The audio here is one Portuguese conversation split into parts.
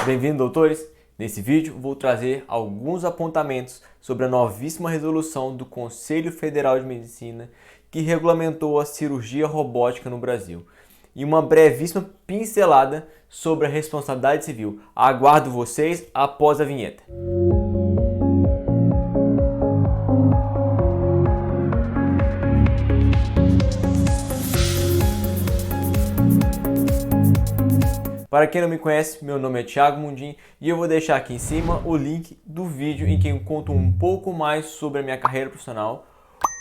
Bem-vindo, doutores! Nesse vídeo vou trazer alguns apontamentos sobre a novíssima resolução do Conselho Federal de Medicina que regulamentou a cirurgia robótica no Brasil e uma brevíssima pincelada sobre a responsabilidade civil. Aguardo vocês após a vinheta. Para quem não me conhece, meu nome é Thiago Mundim e eu vou deixar aqui em cima o link do vídeo em que eu conto um pouco mais sobre a minha carreira profissional,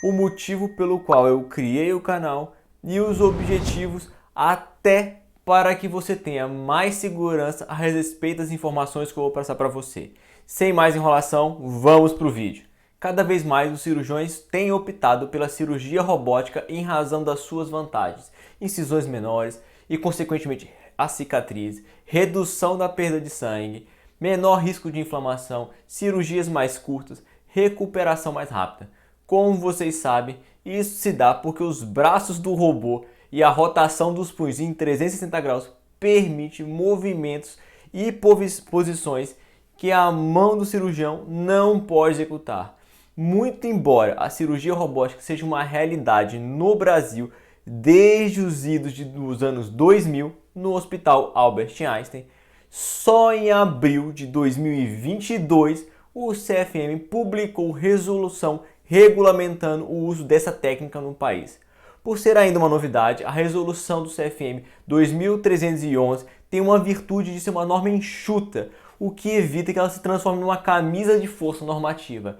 o motivo pelo qual eu criei o canal e os objetivos até para que você tenha mais segurança a respeito das informações que eu vou passar para você. Sem mais enrolação, vamos para o vídeo. Cada vez mais os cirurgiões têm optado pela cirurgia robótica em razão das suas vantagens, incisões menores e, consequentemente, a cicatriz, redução da perda de sangue, menor risco de inflamação, cirurgias mais curtas, recuperação mais rápida. Como vocês sabem, isso se dá porque os braços do robô e a rotação dos punhos em 360 graus permite movimentos e posições que a mão do cirurgião não pode executar. Muito embora a cirurgia robótica seja uma realidade no Brasil desde os idos dos anos 2000, no Hospital Albert Einstein, só em abril de 2022 o CFM publicou resolução regulamentando o uso dessa técnica no país. Por ser ainda uma novidade, a resolução do CFM 2311 tem uma virtude de ser uma norma enxuta, o que evita que ela se transforme numa camisa de força normativa.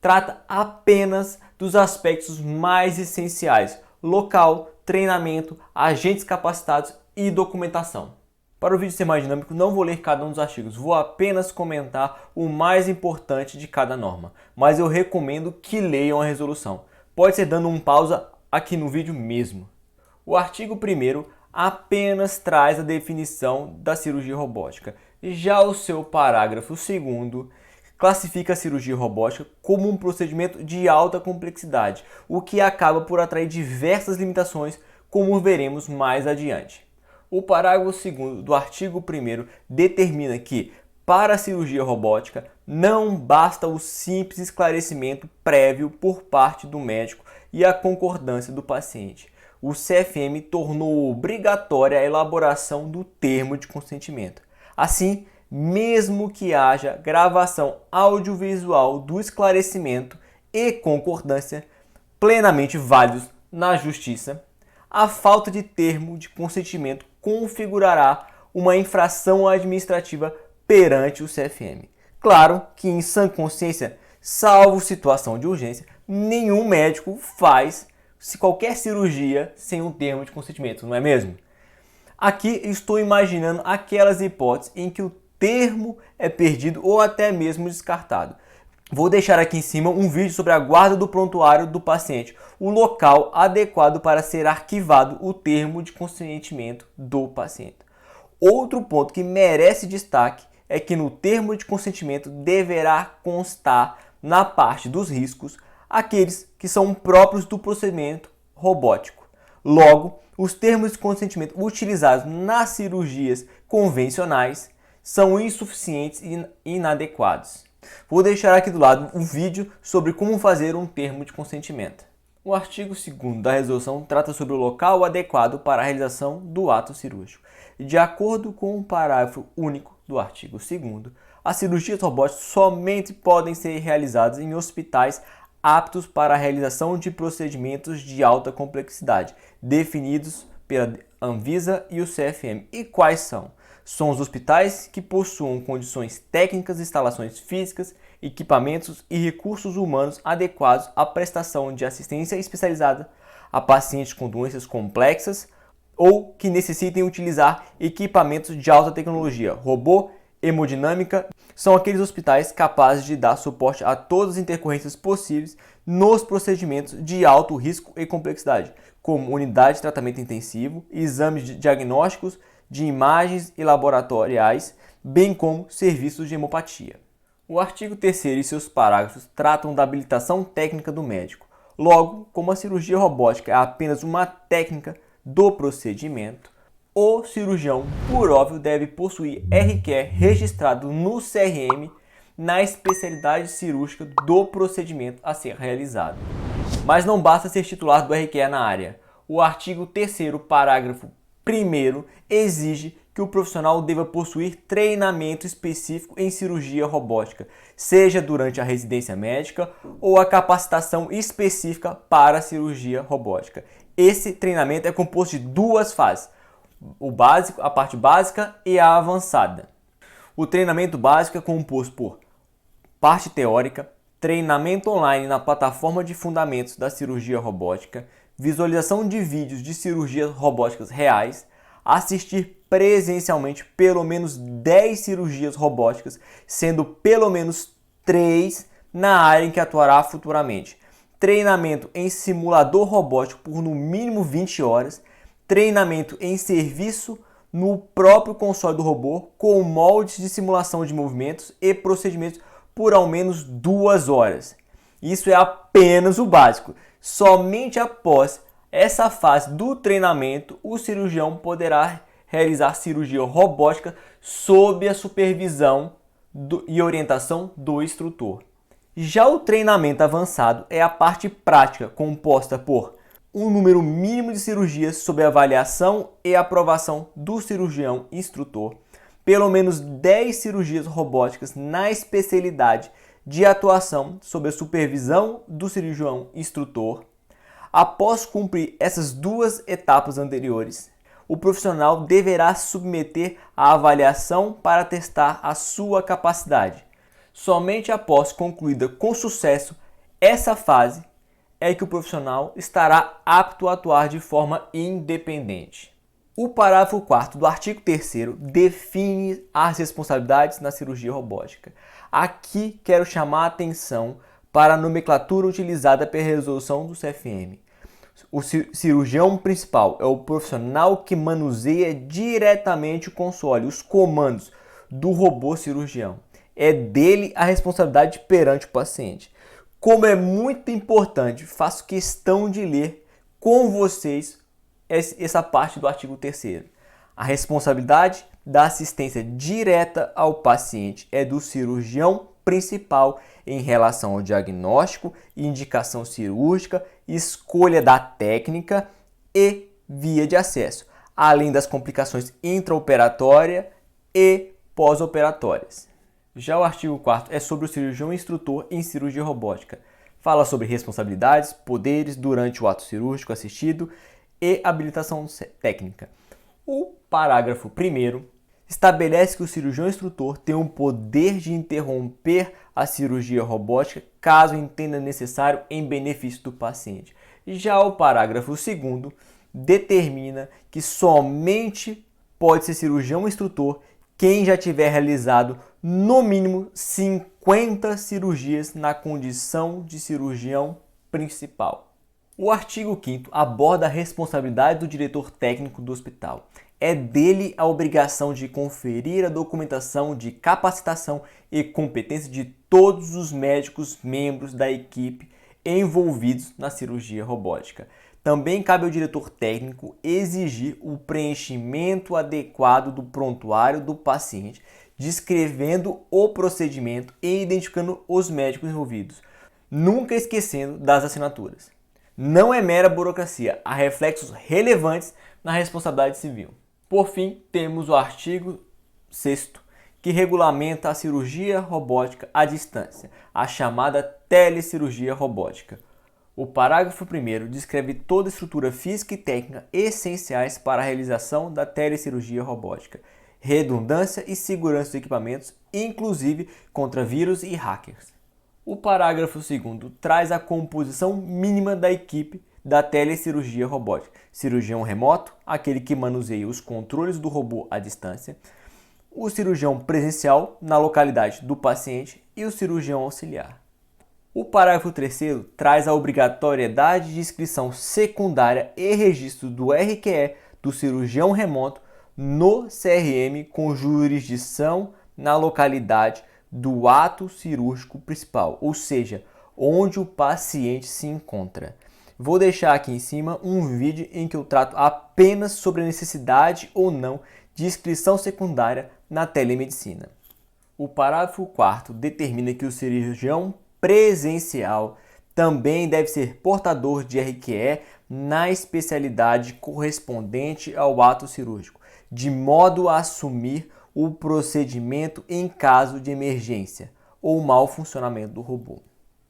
Trata apenas dos aspectos mais essenciais: local, treinamento, agentes capacitados e documentação. Para o vídeo ser mais dinâmico, não vou ler cada um dos artigos, vou apenas comentar o mais importante de cada norma, mas eu recomendo que leiam a resolução. Pode ser dando um pausa aqui no vídeo mesmo. O artigo 1º apenas traz a definição da cirurgia robótica. Já o seu parágrafo 2º classifica a cirurgia robótica como um procedimento de alta complexidade, o que acaba por atrair diversas limitações, como veremos mais adiante. O parágrafo 2º do artigo 1º determina que, para a cirurgia robótica, não basta o simples esclarecimento prévio por parte do médico e a concordância do paciente. O CFM tornou obrigatória a elaboração do termo de consentimento. Assim, mesmo que haja gravação audiovisual do esclarecimento e concordância plenamente válidos na Justiça, a falta de termo de consentimento configurará uma infração administrativa perante o CFM. Claro que, em sã consciência, salvo situação de urgência, nenhum médico faz qualquer cirurgia sem um termo de consentimento, não é mesmo? Aqui estou imaginando aquelas hipóteses em que o termo é perdido ou até mesmo descartado. Vou deixar aqui em cima um vídeo sobre a guarda do prontuário do paciente, o local adequado para ser arquivado o termo de consentimento do paciente. Outro ponto que merece destaque é que no termo de consentimento deverá constar, na parte dos riscos, aqueles que são próprios do procedimento robótico. Logo, os termos de consentimento utilizados nas cirurgias convencionais são insuficientes e inadequados. Vou deixar aqui do lado um vídeo sobre como fazer um termo de consentimento. O artigo 2º da resolução trata sobre o local adequado para a realização do ato cirúrgico. De acordo com o parágrafo único do artigo 2º, as cirurgias robóticas somente podem ser realizadas em hospitais aptos para a realização de procedimentos de alta complexidade, definidos pela Anvisa e o CFM. E quais são? São os hospitais que possuam condições técnicas, instalações físicas, equipamentos e recursos humanos adequados à prestação de assistência especializada a pacientes com doenças complexas ou que necessitem utilizar equipamentos de alta tecnologia, robô, hemodinâmica. São aqueles hospitais capazes de dar suporte a todas as intercorrências possíveis nos procedimentos de alto risco e complexidade, como unidade de tratamento intensivo, exames diagnósticos, de imagens e laboratoriais, bem como serviços de hemopatia. O artigo 3º e seus parágrafos tratam da habilitação técnica do médico. Logo, como a cirurgia robótica é apenas uma técnica do procedimento, o cirurgião, por óbvio, deve possuir RQE registrado no CRM na especialidade cirúrgica do procedimento a ser realizado. Mas não basta ser titular do RQE na área. O artigo 3º, parágrafo 1º, exige que o profissional deva possuir treinamento específico em cirurgia robótica, seja durante a residência médica ou a capacitação específica para a cirurgia robótica. Esse treinamento é composto de duas fases, o básico, a parte básica e a avançada. O treinamento básico é composto por parte teórica, treinamento online na plataforma de fundamentos da cirurgia robótica, visualização de vídeos de cirurgias robóticas reais, assistir presencialmente pelo menos 10 cirurgias robóticas, sendo pelo menos 3 na área em que atuará futuramente. Treinamento em simulador robótico por no mínimo 20 horas, treinamento em serviço no próprio console do robô com moldes de simulação de movimentos e procedimentos por ao menos 2 horas. Isso é apenas o básico. Somente após essa fase do treinamento, o cirurgião poderá realizar cirurgia robótica sob a supervisão e orientação do instrutor. Já o treinamento avançado é a parte prática, composta por um número mínimo de cirurgias sob avaliação e aprovação do cirurgião instrutor, pelo menos 10 cirurgias robóticas na especialidade de atuação sob a supervisão do cirurgião instrutor. Após cumprir essas duas etapas anteriores, o profissional deverá se submeter à avaliação para testar a sua capacidade. Somente após concluída com sucesso essa fase é que o profissional estará apto a atuar de forma independente. O parágrafo 4º do artigo 3º define as responsabilidades na cirurgia robótica. Aqui quero chamar a atenção para a nomenclatura utilizada pela resolução do CFM. O cirurgião principal é o profissional que manuseia diretamente o console, os comandos do robô cirurgião. É dele a responsabilidade perante o paciente. Como é muito importante, faço questão de ler com vocês essa parte do artigo 3º. A responsabilidade da assistência direta ao paciente é do cirurgião principal em relação ao diagnóstico, indicação cirúrgica, escolha da técnica e via de acesso, além das complicações intraoperatórias e pós-operatórias. Já o artigo 4º é sobre o cirurgião instrutor em cirurgia robótica. Fala sobre responsabilidades, poderes durante o ato cirúrgico assistido e habilitação técnica. O parágrafo 1º estabelece que o cirurgião instrutor tem o poder de interromper a cirurgia robótica caso entenda necessário em benefício do paciente. Já o parágrafo 2º determina que somente pode ser cirurgião instrutor quem já tiver realizado no mínimo 50 cirurgias na condição de cirurgião principal. O artigo 5º aborda a responsabilidade do diretor técnico do hospital. É dele a obrigação de conferir a documentação de capacitação e competência de todos os médicos membros da equipe envolvidos na cirurgia robótica. Também cabe ao diretor técnico exigir o preenchimento adequado do prontuário do paciente, descrevendo o procedimento e identificando os médicos envolvidos, nunca esquecendo das assinaturas. Não é mera burocracia, há reflexos relevantes na responsabilidade civil. Por fim, temos o artigo 6º, que regulamenta a cirurgia robótica à distância, a chamada telecirurgia robótica. O parágrafo 1º descreve toda a estrutura física e técnica essenciais para a realização da telecirurgia robótica, redundância e segurança dos equipamentos, inclusive contra vírus e hackers. O parágrafo 2º traz a composição mínima da equipe da telecirurgia robótica. Cirurgião remoto, aquele que manuseia os controles do robô à distância, o cirurgião presencial na localidade do paciente e o cirurgião auxiliar. O parágrafo 3º traz a obrigatoriedade de inscrição secundária e registro do RQE do cirurgião remoto no CRM com jurisdição na localidade do ato cirúrgico principal, ou seja, onde o paciente se encontra. Vou deixar aqui em cima um vídeo em que eu trato apenas sobre a necessidade ou não de inscrição secundária na telemedicina. O parágrafo 4º determina que o cirurgião presencial também deve ser portador de RQE na especialidade correspondente ao ato cirúrgico, de modo a assumir o procedimento em caso de emergência ou mau funcionamento do robô.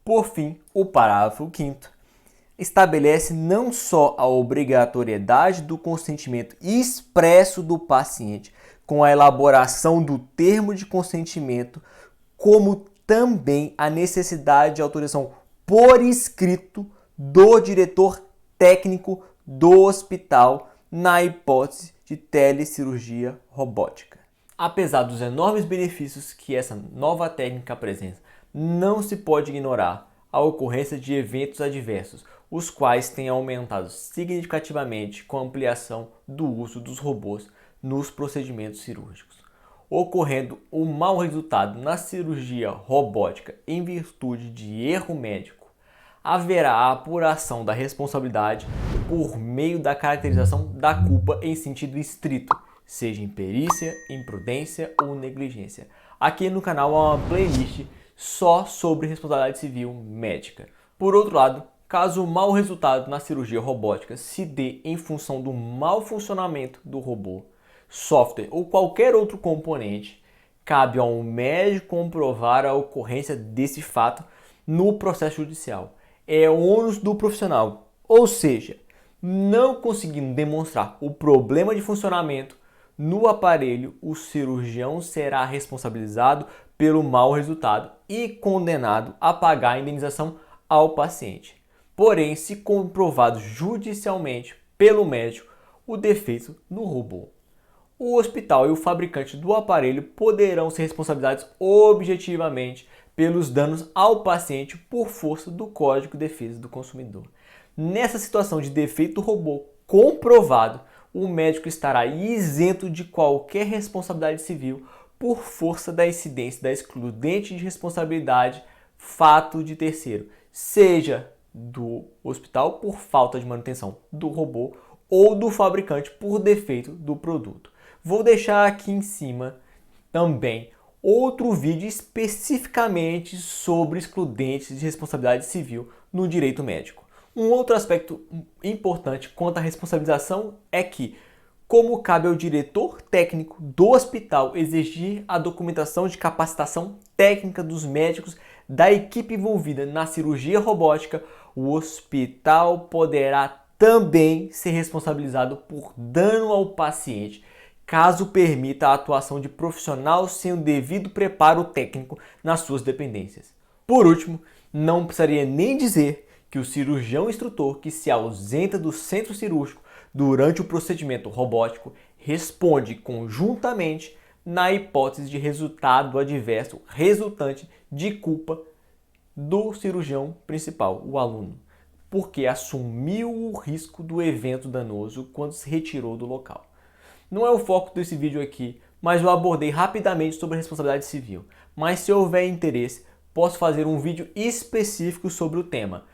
Por fim, o parágrafo 5º estabelece não só a obrigatoriedade do consentimento expresso do paciente com a elaboração do termo de consentimento, como também a necessidade de autorização por escrito do diretor técnico do hospital na hipótese de telecirurgia robótica. Apesar dos enormes benefícios que essa nova técnica apresenta, não se pode ignorar a ocorrência de eventos adversos, os quais têm aumentado significativamente com a ampliação do uso dos robôs nos procedimentos cirúrgicos, ocorrendo um mau resultado na cirurgia robótica em virtude de erro médico. Haverá a apuração da responsabilidade por meio da caracterização da culpa em sentido estrito, seja imperícia, imprudência ou negligência. Aqui no canal há uma playlist só sobre responsabilidade civil médica. Por outro lado, caso o mau resultado na cirurgia robótica se dê em função do mau funcionamento do robô, software ou qualquer outro componente, cabe ao médico comprovar a ocorrência desse fato no processo judicial. É ônus do profissional, ou seja, não conseguindo demonstrar o problema de funcionamento no aparelho, o cirurgião será responsabilizado pelo mau resultado e condenado a pagar a indenização ao paciente. Porém, se comprovado judicialmente pelo médico o defeito no robô, o hospital e o fabricante do aparelho poderão ser responsabilizados objetivamente pelos danos ao paciente por força do Código de Defesa do Consumidor. Nessa situação de defeito do robô comprovado, o médico estará isento de qualquer responsabilidade civil por força da incidência da excludente de responsabilidade fato de terceiro, seja do hospital por falta de manutenção do robô ou do fabricante por defeito do produto. Vou deixar aqui em cima também outro vídeo especificamente sobre excludentes de responsabilidade civil no direito médico. Um outro aspecto importante quanto à responsabilização é que, como cabe ao diretor técnico do hospital exigir a documentação de capacitação técnica dos médicos da equipe envolvida na cirurgia robótica, o hospital poderá também ser responsabilizado por dano ao paciente, caso permita a atuação de profissional sem o devido preparo técnico nas suas dependências. Por último, não precisaria nem dizer que o cirurgião instrutor que se ausenta do centro cirúrgico durante o procedimento robótico responde conjuntamente na hipótese de resultado adverso resultante de culpa do cirurgião principal, o aluno, porque assumiu o risco do evento danoso quando se retirou do local. Não é o foco desse vídeo aqui, mas eu abordei rapidamente sobre a responsabilidade civil. Mas se houver interesse, posso fazer um vídeo específico sobre o tema.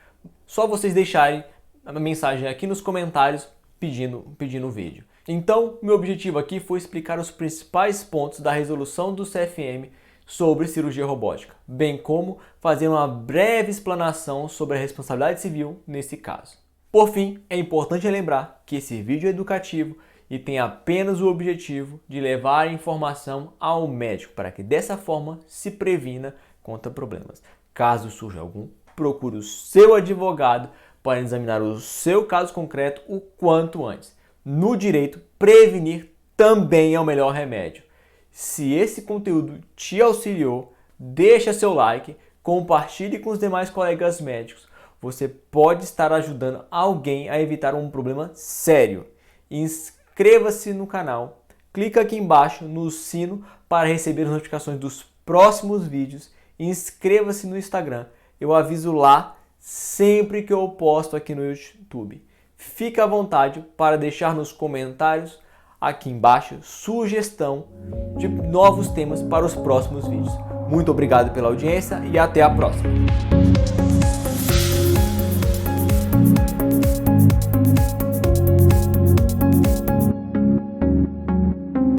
Só vocês deixarem a mensagem aqui nos comentários pedindo o vídeo. Então, meu objetivo aqui foi explicar os principais pontos da resolução do CFM sobre cirurgia robótica, bem como fazer uma breve explanação sobre a responsabilidade civil nesse caso. Por fim, é importante lembrar que esse vídeo é educativo e tem apenas o objetivo de levar a informação ao médico para que dessa forma se previna contra problemas. Caso surja algum, procure o seu advogado para examinar o seu caso concreto o quanto antes. No direito, prevenir também é o melhor remédio. Se esse conteúdo te auxiliou, deixa seu like, compartilhe com os demais colegas médicos. Você pode estar ajudando alguém a evitar um problema sério. Inscreva-se no canal, clica aqui embaixo no sino para receber as notificações dos próximos vídeos. Inscreva-se no Instagram, eu aviso lá sempre que eu posto aqui no YouTube. Fique à vontade para deixar nos comentários aqui embaixo sugestão de novos temas para os próximos vídeos. Muito obrigado pela audiência e até a próxima.